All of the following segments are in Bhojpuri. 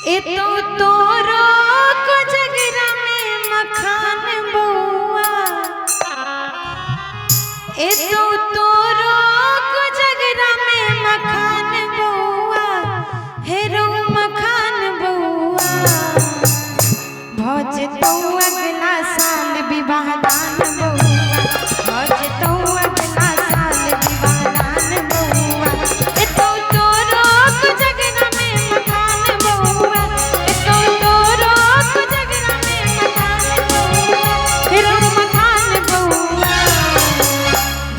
ए तो तोरो को जगरा में मखान बउआ, ए तो तोरो को जगरा में मखान बउआ, हेरो मखान बउआ। भज तो अगला साल विवाह दान बउआ, भज तो अगला साल विवाह दान बउआ। ए तो तोरो को जगरा में मखान बउआ, ए तो तोरो को जगरा में मखान बउआ, हेरो मखान बउआ।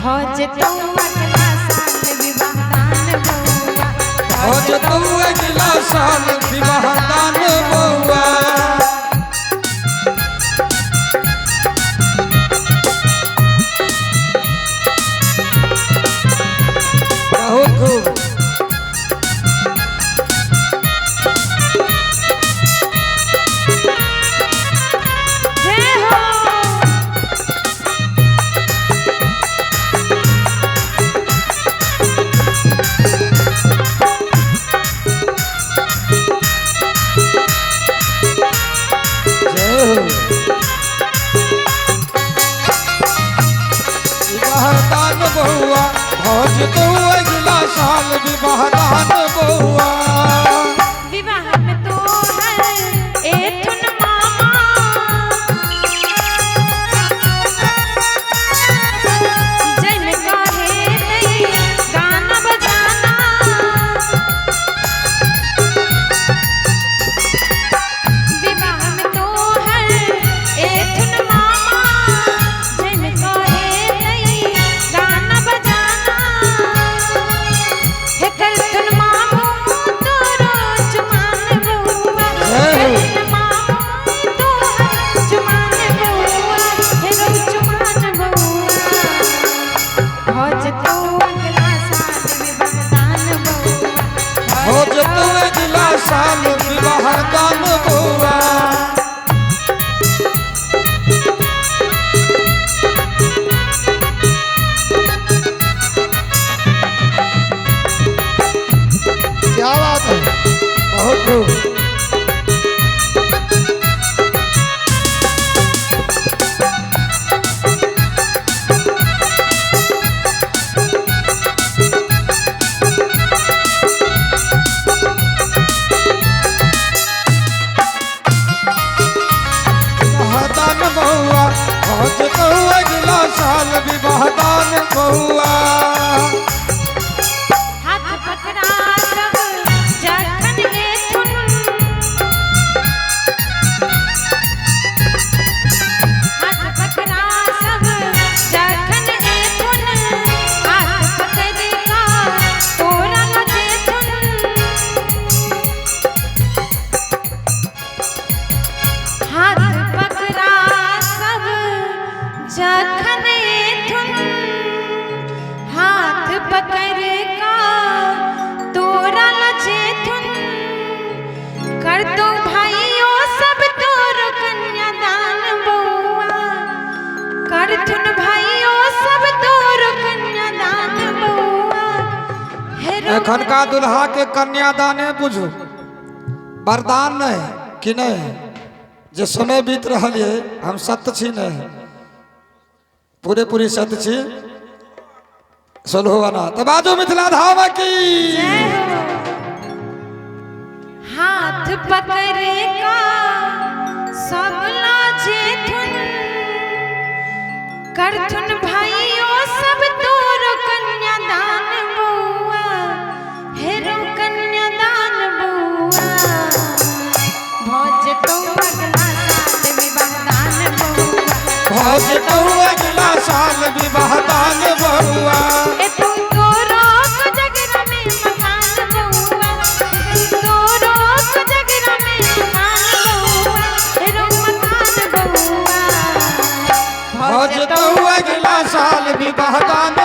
भज तो अगला साल विवाह दान बउआ, भज तो अगला साल विवाह दान बउआ। बहुत खूब। जय हो। जय हो। विवाह दान बउआ, भज तो अगला साल विवाह दान बउआ। विवाह में तो है एथुन मामा, जय में कहे नहीं गाना बजाना। विवाह में तो है एथुन मामा, जय में कहे नहीं गाना बजाना। हे करथुन मामू तोरो जुमान बउआ, हे मामू तोरो जुमान बउआ, हेरो जुमान बउआ। भज तो अगला साल विवाह दान बउआ, भज तो अगला साल विवाह दान बउआ। क्या बात है, बहुत खूब। विवाह दान बउआ, भज तो अगला साल विवाह दान बउआ। हाथ पकड़ा सब जखन एथुन, हाथ पकड़ा सब जखन एथुन, हाथ पकड़ का तोरा जेथुन। हाथ पकड़ा सब जखन एथुन, हाथ पकड़ का तोरा जेथुन। कर दो भाइयों सब तोरो कन्यादान बउआ, करथुन भाइयों सब तोरो कन्यादान बउआ, हेरो एखन का दुल्हा के कन्यादाने बुझू, वरदान नहीं कि नहीं। जे समय बीत रहा है हम सत्य छी नहीं, पूरे पूरी सत्य छी। सोलहोवाना तो बाजू मिथिला धाम की। जय हो। हाथ पकड़े का सब जेथुन, करथुन भाइयों सब तोरो कन्यादान बउआ, हेरो कन्यादान बउआ। भज तो अगला साल विवाह दान बउआ, भज तो अगला साल विवाह दान बउआ। ए तू तोरो को जगरा में मकान बउआ, ए तू तोरो को जगरा में मकान बउआ, हेरो मकान बउआ। भज तो अगला साल विवाह दान